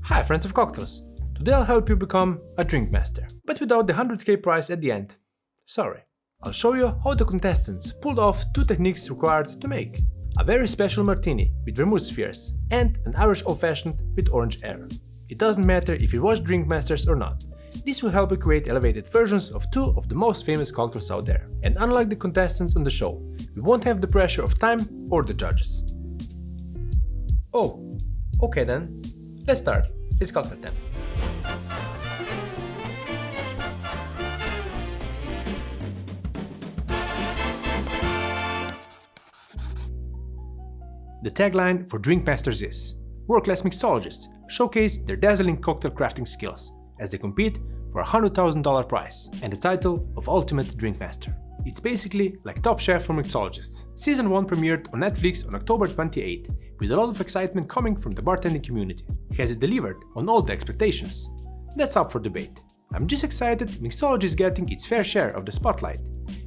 Hi friends of cocktails! Today I'll help you become a drink master, but without the 100k prize at the end. Sorry. I'll show you how the contestants pulled off two techniques required to make a very special martini with vermouth spheres and an Irish Old Fashioned with orange air. It doesn't matter if you watch Drink Masters or not. This will help you create elevated versions of two of the most famous cocktails out there. And unlike the contestants on the show, we won't have the pressure of time or the judges. Oh, okay then. Let's start. It's cocktail time. The tagline for Drink Masters is "World-class mixologists showcase their dazzling cocktail crafting skills as they compete for a $100,000 prize and the title of Ultimate Drink Master." It's basically like Top Chef for mixologists. Season 1 premiered on Netflix on October 28, with a lot of excitement coming from the bartending community. Has it delivered on all the expectations? That's up for debate. I'm just excited mixology is getting its fair share of the spotlight.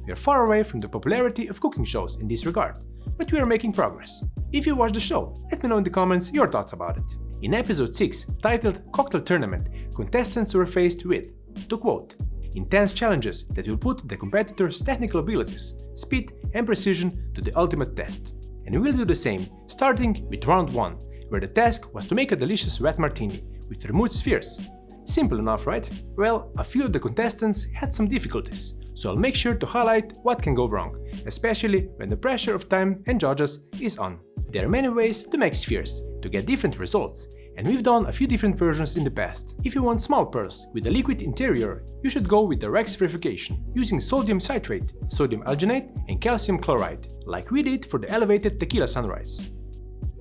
We are far away from the popularity of cooking shows in this regard, but we are making progress. If you watch the show, let me know in the comments your thoughts about it. In episode 6, titled Cocktail Tournament, contestants were faced with, to quote, "intense challenges that will put the competitors' technical abilities, speed and precision to the ultimate test." And we will do the same, starting with round 1, where the task was to make a delicious wet martini with vermouth spheres. Simple enough, right? Well, a few of the contestants had some difficulties, so I'll make sure to highlight what can go wrong, especially when the pressure of time and judges is on. There are many ways to make spheres to get different results, and we've done a few different versions in the past. If you want small pearls with a liquid interior, you should go with direct spherification, using sodium citrate, sodium alginate and calcium chloride, like we did for the elevated tequila sunrise.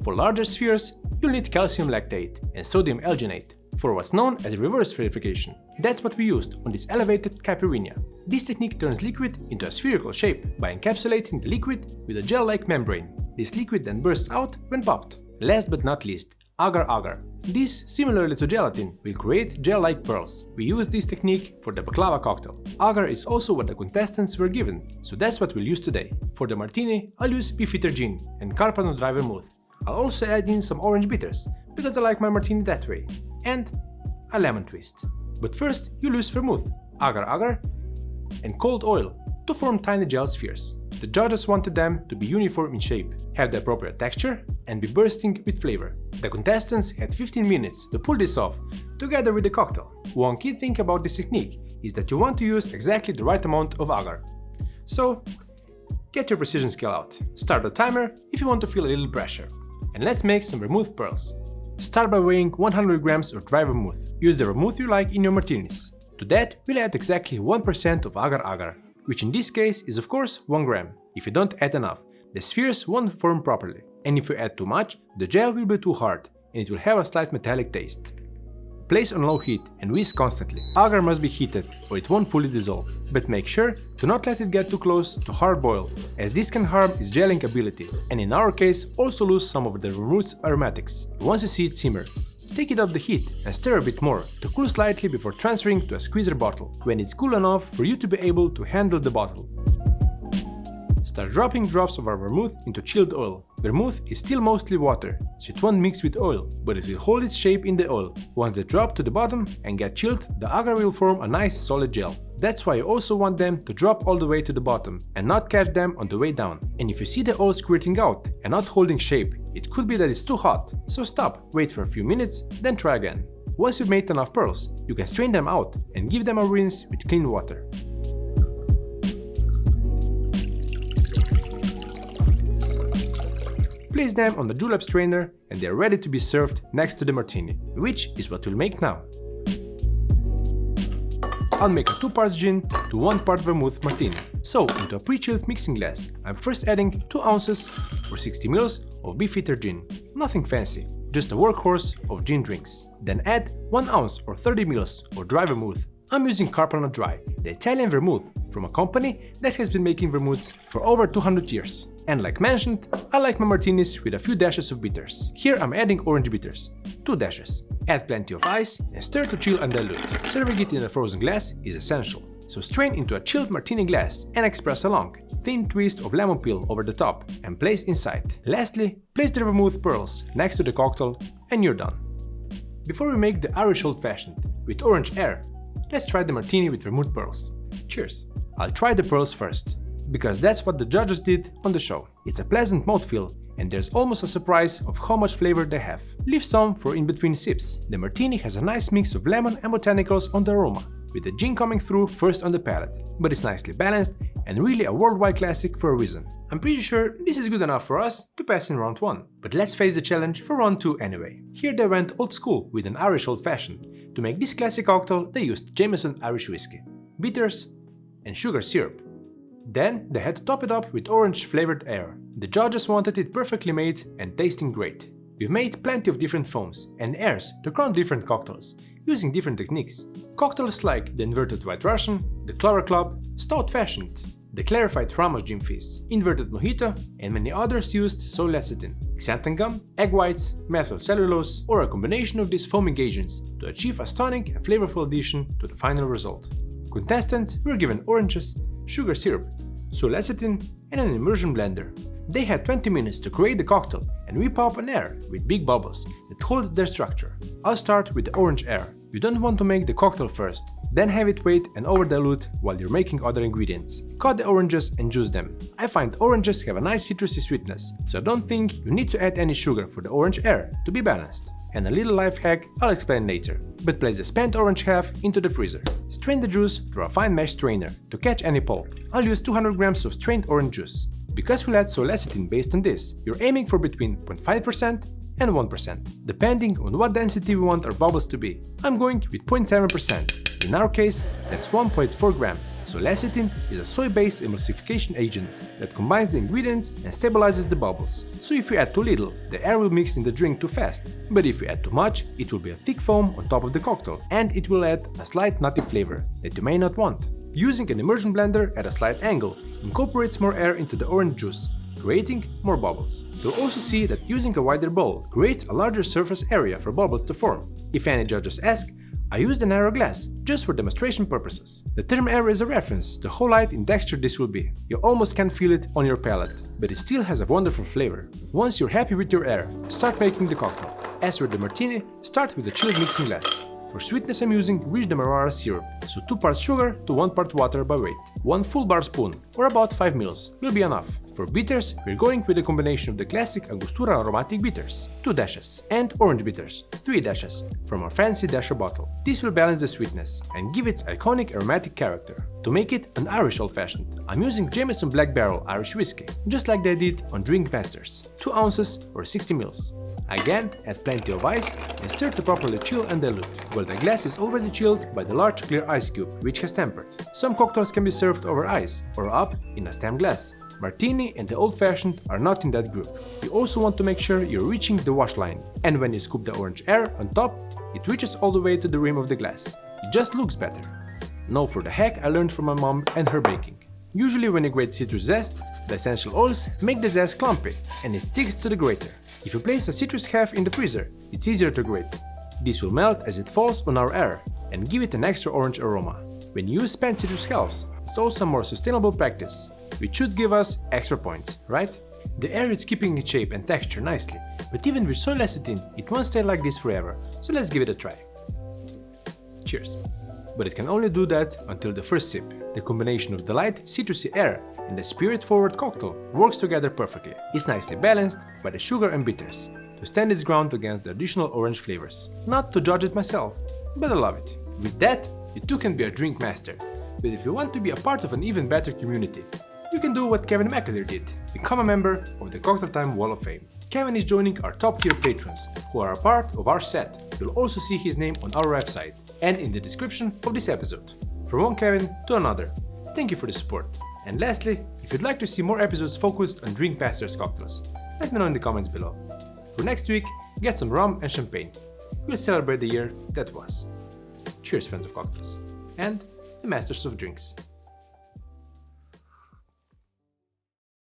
For larger spheres, you'll need calcium lactate and sodium alginate, for what's known as reverse spherification. That's what we used on this elevated caipirinha. This technique turns liquid into a spherical shape by encapsulating the liquid with a gel-like membrane. This liquid then bursts out when popped. Last but not least, agar-agar. This, similarly to gelatin, will create gel-like pearls. We use this technique for the baklava cocktail. Agar is also what the contestants were given, so that's what we'll use today. For the martini, I'll use beefeater gin and Carbone dry vermouth. I'll also add in some orange bitters, because I like my martini that way, and a lemon twist. But first, you'll use vermouth, agar-agar, and cold oil to form tiny gel spheres. The judges wanted them to be uniform in shape, have the appropriate texture, and be bursting with flavor. The contestants had 15 minutes to pull this off, together with the cocktail. One key thing about this technique is that you want to use exactly the right amount of agar. So, get your precision scale out. Start the timer if you want to feel a little pressure. And let's make some vermouth pearls. Start by weighing 100 grams of dry vermouth. Use the vermouth you like in your martinis. To that, we'll add exactly 1% of agar-agar, which in this case is of course 1 gram. If you don't add enough, the spheres won't form properly. And if you add too much, the gel will be too hard and it will have a slight metallic taste. Place on low heat and whisk constantly. Agar must be heated or it won't fully dissolve. But make sure to not let it get too close to hard boil, as this can harm its gelling ability, and in our case also lose some of the vermouth's aromatics. Once you see it simmer, take it off the heat and stir a bit more to cool slightly before transferring to a squeezer bottle, when it's cool enough for you to be able to handle the bottle. Start dropping drops of our vermouth into chilled oil. Vermouth is still mostly water, so it won't mix with oil, but it will hold its shape in the oil. Once they drop to the bottom and get chilled, the agar will form a nice solid gel. That's why you also want them to drop all the way to the bottom and not catch them on the way down. And if you see the oil squirting out and not holding shape, it could be that it's too hot, so stop, wait for a few minutes, then try again. Once you've made enough pearls, you can strain them out and give them a rinse with clean water. Place them on the julep strainer and they are ready to be served next to the martini, which is what we'll make now. I'll make a 2 parts gin to 1 part vermouth martini. So, into a pre-chilled mixing glass, I'm first adding 2 ounces or 60 ml of beefeater gin. Nothing fancy, just a workhorse of gin drinks. Then add 1 ounce or 30 ml of dry vermouth. I'm using Carbone Dry, the Italian vermouth from a company that has been making vermouths for over 200 years. And like mentioned, I like my martinis with a few dashes of bitters. Here I'm adding orange bitters, 2 dashes. Add plenty of ice and stir to chill and dilute. Serving it in a frozen glass is essential. So strain into a chilled martini glass and express a long, thin twist of lemon peel over the top and place inside. Lastly, place the vermouth pearls next to the cocktail and you're done. Before we make the Irish Old Fashioned with orange air, let's try the martini with Vermouth Pearls. Cheers! I'll try the pearls first, because that's what the judges did on the show. It's a pleasant mouthfeel, and there's almost a surprise of how much flavor they have. Leave some for in between sips. The martini has a nice mix of lemon and botanicals on the aroma, with the gin coming through first on the palate. But it's nicely balanced and really a worldwide classic for a reason. I'm pretty sure this is good enough for us to pass in round 1. But let's face the challenge for round 2 anyway. Here they went old school with an Irish Old Fashioned. To make this classic cocktail they used Jameson Irish whiskey, bitters and sugar syrup. Then they had to top it up with orange flavored air. The judges wanted it perfectly made and tasting great. We've made plenty of different foams and airs to crown different cocktails, using different techniques. Cocktails like the inverted White Russian, the Clara Club, Stout Fashioned, the clarified Ramos Gin Fizz, inverted Mojito, and many others used soy lecithin, xanthan gum, egg whites, methyl cellulose, or a combination of these foaming agents to achieve a stunning and flavorful addition to the final result. Contestants were given oranges, sugar syrup, soy lecithin, and an immersion blender. They had 20 minutes to create the cocktail and whip up an air with big bubbles that hold their structure. I'll start with the orange air. You don't want to make the cocktail first, then have it wait and over dilute while you're making other ingredients. Cut the oranges and juice them. I find oranges have a nice citrusy sweetness, so I don't think you need to add any sugar for the orange air to be balanced. And a little life hack I'll explain later. But place the spent orange half into the freezer. Strain the juice through a fine mesh strainer to catch any pulp. I'll use 200 grams of strained orange juice. Because we'll add soy lecithin based on this, you're aiming for between 0.5% and 1%, depending on what density we want our bubbles to be. I'm going with 0.7%. In our case, that's 1.4 gram. Soy lecithin is a soy-based emulsification agent that combines the ingredients and stabilizes the bubbles. So if you add too little, the air will mix in the drink too fast. But if you add too much, it will be a thick foam on top of the cocktail, and it will add a slight nutty flavor that you may not want. Using an immersion blender at a slight angle incorporates more air into the orange juice, creating more bubbles. You'll also see that using a wider bowl creates a larger surface area for bubbles to form. If any judges ask, I used a narrow glass, just for demonstration purposes. The term air is a reference to how light in texture this will be. You almost can't feel it on your palate, but it still has a wonderful flavor. Once you're happy with your air, start making the cocktail. As for the martini, start with a chilled mixing glass. For sweetness I'm using Rich Demerara syrup, so 2 parts sugar to 1 part water by weight. 1 full bar spoon, or about 5 ml, will be enough. For bitters, we're going with a combination of the classic Angostura aromatic bitters, 2 dashes, and orange bitters, 3 dashes, from our fancy dasher bottle. This will balance the sweetness and give its iconic aromatic character. To make it an Irish Old Fashioned, I'm using Jameson Black Barrel Irish Whiskey, just like they did on Drink Masters, 2 ounces or 60 ml. Again, add plenty of ice and stir to properly chill and dilute, while the glass is already chilled by the large clear ice cube, which has tempered. Some cocktails can be served over ice or up in a stem glass. Martini and the Old Fashioned are not in that group. You also want to make sure you're reaching the wash line, and when you scoop the orange air on top, it reaches all the way to the rim of the glass. It just looks better. Now for the hack I learned from my mom and her baking. Usually when you grate citrus zest, the essential oils make the zest clumpy and it sticks to the grater. If you place a citrus half in the freezer, it's easier to grate. This will melt as it falls on our air and give it an extra orange aroma. When you use spent citrus halves, it's also a more sustainable practice, which should give us extra points, right? The air is keeping its shape and texture nicely, but even with soy lecithin, it won't stay like this forever, so let's give it a try. Cheers! But it can only do that until the first sip. The combination of the light, citrusy air and the spirit-forward cocktail works together perfectly. It's nicely balanced by the sugar and bitters, to stand its ground against the additional orange flavors. Not to judge it myself, but I love it. With that, you too can be a drink master. But if you want to be a part of an even better community, you can do what Kevin McAlear did, become a member of the Cocktail Time Wall of Fame. Kevin is joining our top tier patrons, who are a part of our set. You'll also see his name on our website and in the description of this episode. From one Kevin to another, thank you for the support. And lastly, if you'd like to see more episodes focused on Drink Masters cocktails, let me know in the comments below. For next week, get some rum and champagne. We'll celebrate the year that was. Cheers, friends of cocktails and the masters of drinks.